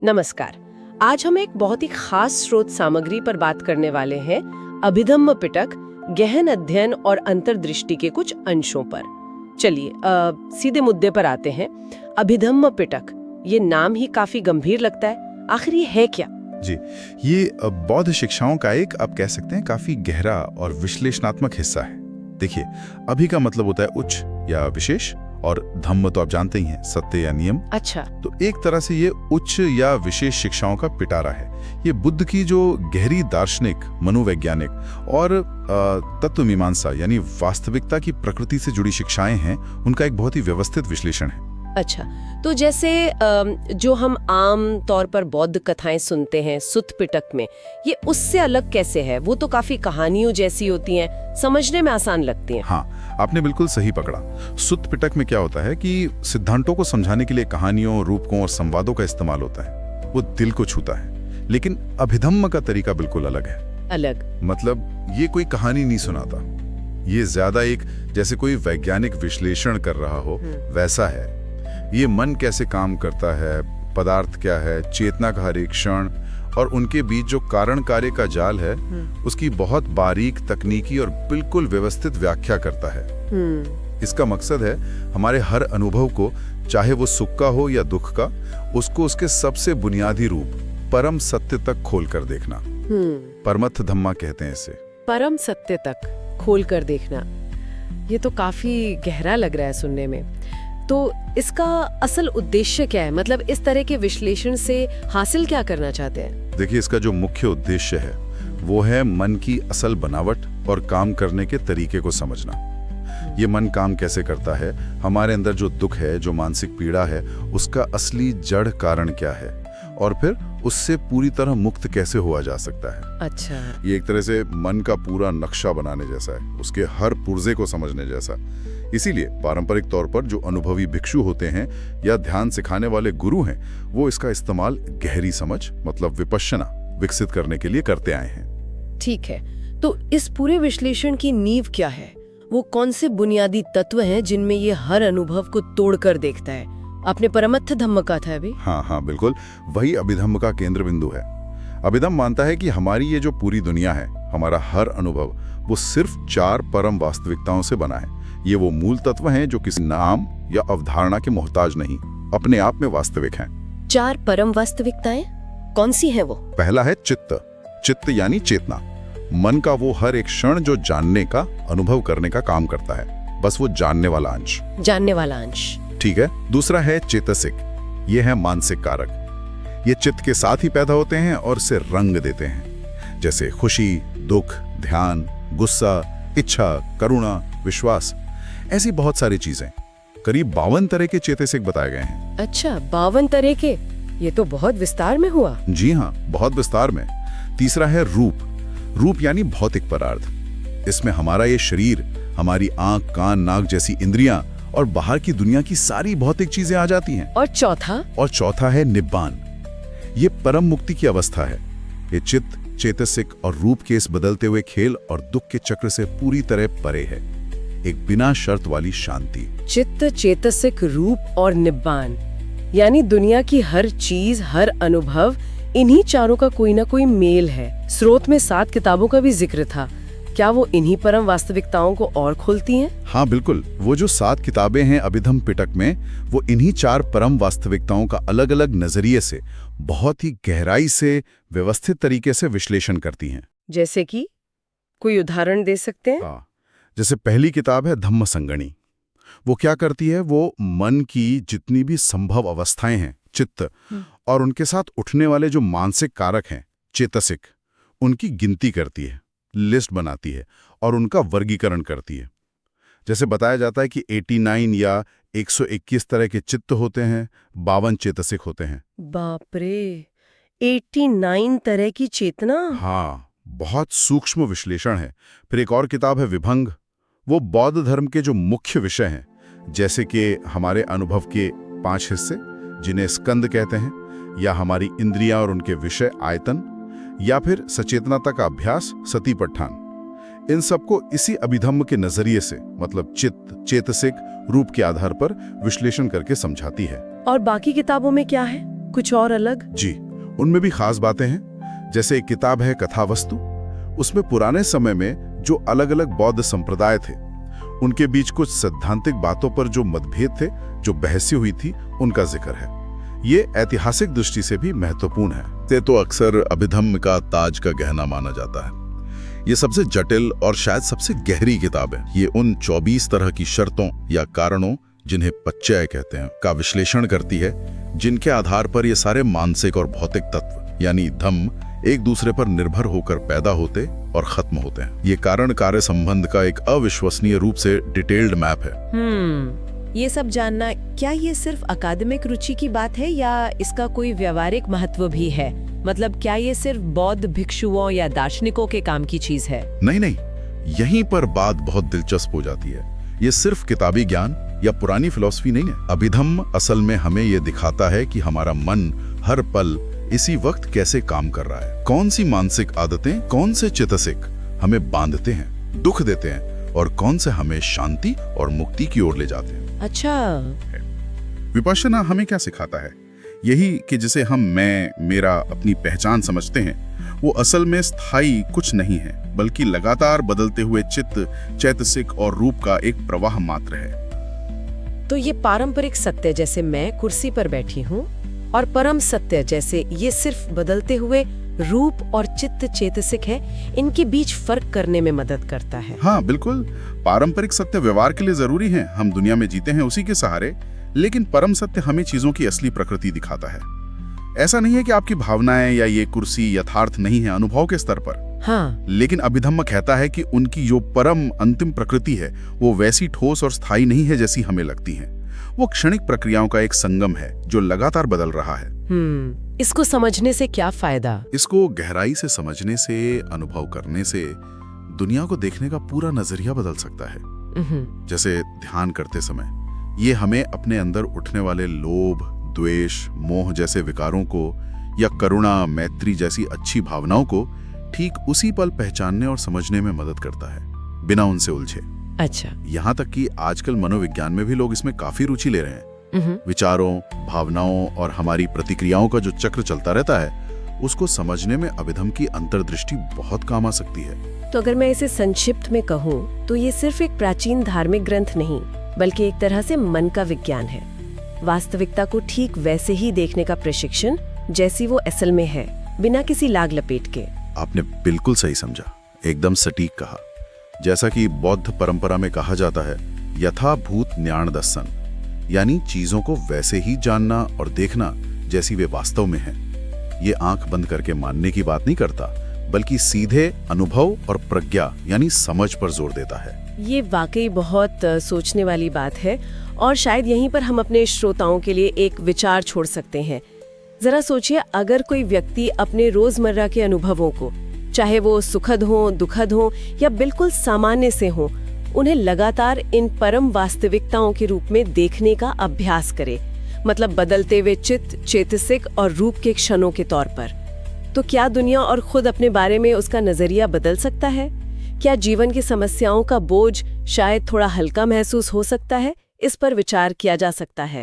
नमस्कार। आज हम एक बहुत ही खास स्रोत सामग्री पर बात करने वाले हैं, अभिधम्म पिटक, गहन अध्ययन और अंतर्दृष्टि के कुछ अंशों पर। चलिए सीधे मुद्दे पर आते हैं। अभिधम्म पिटक, ये नाम ही काफी गंभीर लगता है। आखिर ये है क्या? जी, ये बौद्ध शिक्षाओं का एक, आप कह सकते हैं, काफी गहरा और विश्लेषणात्मक हिस्सा है। देखिए, अभि का मतलब होता है उच्च या विशेष, और धम्म तो आप जानते ही हैं, सत्य या नियम। अच्छा। तो एक तरह से ये उच्च या विशेष शिक्षाओं का पिटारा है। ये बुद्ध की जो गहरी दार्शनिक, मनोवैज्ञानिक और तत्वमीमांसा यानी वास्तविकता की प्रकृति से जुड़ी शिक्षाएं हैं, उनका एक बहुत ही व्यवस्थित विश्लेषण है। अच्छा, तो जैसे जो हम आम तौर पर बौद्ध कथाएं सुनते हैं सुत्त पिटक में, ये उससे अलग कैसे है? वो तो काफी कहानियों जैसी होती हैं, समझने में आसान लगती हैं। हाँ, आपने बिल्कुल सही पकड़ा। सुत्त पिटक में क्या होता है कि सिद्धांतों को समझाने के लिए कहानियों, रूपकों और संवादों का इस्तेमाल होता है। वो दिल को छूता है। लेकिन अभिधम्म का तरीका बिल्कुल अलग है। अलग मतलब ये कोई कहानी नहीं सुनाता, ये ज्यादा एक जैसे कोई वैज्ञानिक विश्लेषण कर रहा हो वैसा है। ये मन कैसे काम करता है, पदार्थ क्या है, चेतना का हर एक क्षण और उनके बीच जो कारण कार्य का जाल है, उसकी बहुत बारीक, तकनीकी और बिल्कुल व्यवस्थित व्याख्या करता है। इसका मकसद है हमारे हर अनुभव को, चाहे वो सुख का हो या दुख का, उसको उसके सबसे बुनियादी रूप परम सत्य तक खोल कर देखना। परमथ धम्मा कहते हैं इसे। परम सत्य तक खोल कर देखना, ये तो काफी गहरा लग रहा है सुनने में। तो इसका असल उद्देश्य क्या है? मतलब इस तरह के विश्लेषण से हासिल क्या करना चाहते हैं? देखिए, इसका जो मुख्य उद्देश्य है वो है मन की असल बनावट और काम करने के तरीके को समझना। ये मन काम कैसे करता है, हमारे अंदर जो दुख है, जो मानसिक पीड़ा है, उसका असली जड़ कारण क्या है, और फिर उससे पूरी तरह मुक्त कैसे हुआ जा सकता है। अच्छा, ये एक तरह से मन का पूरा नक्शा बनाने जैसा है, उसके हर पुर्जे को समझने जैसा। इसीलिए पारंपरिक तौर पर जो अनुभवी भिक्षु होते हैं या ध्यान सिखाने वाले गुरु हैं, वो इसका इस्तेमाल गहरी समझ, मतलब विपश्यना, विकसित करने के लिए करते आए हैं। ठीक है, तो इस पूरे विश्लेषण की नींव क्या है? वो कौन से बुनियादी तत्व हैं जिनमें ये हर अनुभव को तोड़कर देखता है? आपने परमथ धम्म कहा था अभी। हाँ, बिल्कुल, वही अभिधम्म का केंद्र बिंदु है। अभिधम्म मानता है कि हमारी ये जो पूरी दुनिया है, हमारा हर अनुभव, वो सिर्फ 4 परम वास्तविकताओं से बना है। ये वो मूल तत्व हैं जो किसी नाम या अवधारणा के मोहताज नहीं, अपने आप में वास्तविक हैं। 4 परम वास्तविकताएं कौन सी हैं वो? पहला है चित्त। चित्त यानी चेतना, मन का वो हर एक क्षण जो जानने का, अनुभव करने का काम करता है, बस वो जानने वाला अंश। जानने वाला अंश, ठीक है। दूसरा है चेतसिक, ये है मानसिक कारक। ये चित्त के साथ ही पैदा होते हैं और इसे रंग देते हैं, जैसे खुशी, दुख, ध्यान, गुस्सा, इच्छा, करुणा, विश्वास, ऐसी बहुत सारी चीजें। करीब 52 तरह के चेतसिक बताए गए हैं। अच्छा, 52 तरह के? ये तो बहुत विस्तार में हुआ। जी हाँ, बहुत विस्तार में। तीसरा है रूप। रूप यानी भौतिक पदार्थ। इसमें हमारा ये शरीर, हमारी आंख, कान, नाक जैसी इंद्रियां और बाहर की दुनिया की सारी भौतिक चीजें आ जाती हैं। और चौथा? और चौथा है निब्बान। ये परम मुक्ति की अवस्था है। ये चित्त, चेतसिक और रूप के इस बदलते हुए खेल और दुख के चक्र से पूरी तरह परे है, एक बिना शर्त वाली शांति। चित्त, चेतसिक, रूप और निब्बान, यानी दुनिया की हर चीज, हर अनुभव, इन्हीं चारों का कोई ना कोई मेल है। स्रोत में 7 किताबों का भी जिक्र था। क्या वो इन्हीं परम वास्तविकताओं को और खोलती हैं? हाँ बिल्कुल, वो जो 7 किताबें हैं अभिधम्म पिटक में, वो इन्हीं 4 परम वास्तविकताओं का अलग अलग नजरिए से, बहुत ही गहराई से, व्यवस्थित तरीके से विश्लेषण करती हैं। जैसे कि कोई उदाहरण दे सकते हैं? हाँ, जैसे पहली किताब है धम्म संगणी। वो क्या करती है, वो मन की जितनी भी संभव अवस्थाएं हैं, चित्त, और उनके साथ उठने वाले जो मानसिक कारक हैं, चेतसिक, उनकी गिनती करती है, लिस्ट बनाती है और उनका वर्गीकरण करती है। जैसे बताया जाता है कि 89 या 121 तरह के चित्त होते हैं, 52 चेतसिक होते हैं। बाप रे, 89 तरह की चेतना? हाँ, बहुत सूक्ष्म विश्लेषण है। फिर एक और किताब है विभंग। वो बौद्ध धर्म के जो मुख्य विषय हैं, जैसे कि हमारे अनुभव के 5 हिस्से जिन्हें स्कंद कहते हैं, या हमारी इंद्रियां और उनके विषय आयतन, या फिर सचेतनता का अभ्यास सतीपट्ठान, इन सबको इसी अभिधम्म के नजरिए से, मतलब चित्त, चेतसिक, रूप के आधार पर विश्लेषण करके समझाती है। और बाकी किताबों में क्या है? कुछ और अलग? जी, उनमें भी खास बातें हैं। जैसे एक किताब है कथावस्तु, उसमें पुराने समय में जो अलग अलग बौद्ध संप्रदाय थे उनके बीच कुछ सैद्धांतिक बातों पर जो मतभेद थे, जो बहसें हुई थी, उनका जिक्र है। ये ऐतिहासिक दृष्टि से भी महत्वपूर्ण है। ये तो अक्सर अभिधम्म का ताज का गहना माना जाता है। ये सबसे जटिल और शायद सबसे गहरी किताब है। ये उन 24 तरह की शर्तों या कारणों, जिन्हें पच्चय कहते हैं, का विश्लेषण करती है, जिनके आधार पर ये सारे मानसिक और भौतिक तत्व यानी धम्म एक दूसरे पर निर्भर होकर पैदा होते और खत्म होते हैं। ये कारण कार्य संबंध का एक अविश्वसनीय रूप से डिटेल्ड मैप है। ये सब जानना, क्या ये सिर्फ अकादमिक रुचि की बात है या इसका कोई व्यावहारिक महत्व भी है? मतलब क्या ये सिर्फ बौद्ध भिक्षुओं या दार्शनिकों के काम की चीज है? नहीं, यहीं पर बात बहुत दिलचस्प हो जाती है। ये सिर्फ किताबी ज्ञान या पुरानी फिलॉसफी नहीं है। अभिधम्म असल में हमें ये दिखाता है कि हमारा मन हर पल इसी वक्त कैसे काम कर रहा है। कौन सी मानसिक आदतें, कौन से चितसिक हमें बांधते हैं, दुख देते हैं, और कौन से हमें शांति और मुक्ति की ओर ले जाते हैं। अच्छा, विपश्यना हमें क्या सिखाता है? यही कि जिसे हम मैं, मेरा, अपनी पहचान समझते हैं, वो असल में स्थायी कुछ नहीं है, बल्कि लगातार बदलते हुए चित्त, चैतसिक और रूप का एक प्रवाह मात्र है। तो ये पारंपरिक सत्य जैसे मैं कुर्सी पर बैठी हूँ और परम सत्य जैसे ये सिर्फ बदलते हुए रूप और चित्त चेतसिक है, इनके बीच फर्क करने में मदद करता है। हाँ बिल्कुल, पारंपरिक सत्य व्यवहार के लिए जरूरी है, हम दुनिया में जीते हैं उसी के सहारे, लेकिन परम सत्य हमें चीजों की असली प्रकृति दिखाता है। ऐसा नहीं है कि आपकी भावनाएं या ये कुर्सी यथार्थ नहीं है अनुभव के स्तर पर। हाँ, लेकिन अभिधम्म कहता है कि उनकी जो परम अंतिम प्रकृति है वो वैसी ठोस और स्थायी नहीं है जैसी हमें लगती है। वो क्षणिक प्रक्रियाओं का एक संगम है जो लगातार बदल रहा है। इसको समझने से क्या फायदा? इसको गहराई से समझने से, अनुभव करने से दुनिया को देखने का पूरा नजरिया बदल सकता है। जैसे ध्यान करते समय ये हमें अपने अंदर उठने वाले लोभ, द्वेष, मोह जैसे विकारों को या करुणा, मैत्री जैसी अच्छी भावनाओं को ठीक उसी पल पहचानने और समझने में मदद करता है, बिना उनसे उलझे। अच्छा, यहाँ तक कि आजकल मनोविज्ञान में भी लोग इसमें काफी रुचि ले रहे हैं। विचारों, भावनाओं और हमारी प्रतिक्रियाओं का जो चक्र चलता रहता है, उसको समझने में अभिधम्म की अंतर्दृष्टि बहुत काम आ सकती है। तो अगर मैं इसे संक्षिप्त में कहूँ तो ये सिर्फ एक प्राचीन धार्मिक ग्रंथ नहीं, बल्कि एक तरह से मन का विज्ञान है। वास्तविकता को ठीक वैसे ही देखने का प्रशिक्षण जैसी वो असल में है, बिना किसी लाग लपेट के। आपने बिल्कुल सही समझा, एकदम सटीक कहा। जैसा कि बौद्ध परंपरा में कहा जाता है, यथा भूत न्याण दर्शन, यानी चीजों को वैसे ही जानना और देखना जैसी वे वास्तव में हैं। ये आंख बंद करके मानने की बात नहीं करता, बल्कि सीधे अनुभव और प्रज्ञा यानी समझ पर जोर देता है। ये वाकई बहुत सोचने वाली बात है, और शायद यहीं पर हम अपने श्रोताओं के लिए एक विचार छोड़ सकते हैं। जरा सोचिए, अगर कोई व्यक्ति अपने रोजमर्रा के अनुभवों को, चाहे वो सुखद हो, दुखद हो या बिल्कुल सामान्य से हो, उन्हें लगातार इन परम वास्तविकताओं के रूप में देखने का अभ्यास करे, मतलब बदलते हुए चित्त, चेतसिक और रूप के क्षणों के तौर पर, तो क्या दुनिया और खुद अपने बारे में उसका नजरिया बदल सकता है? क्या जीवन की समस्याओं का बोझ शायद थोड़ा हल्का महसूस हो सकता है? इस पर विचार किया जा सकता है।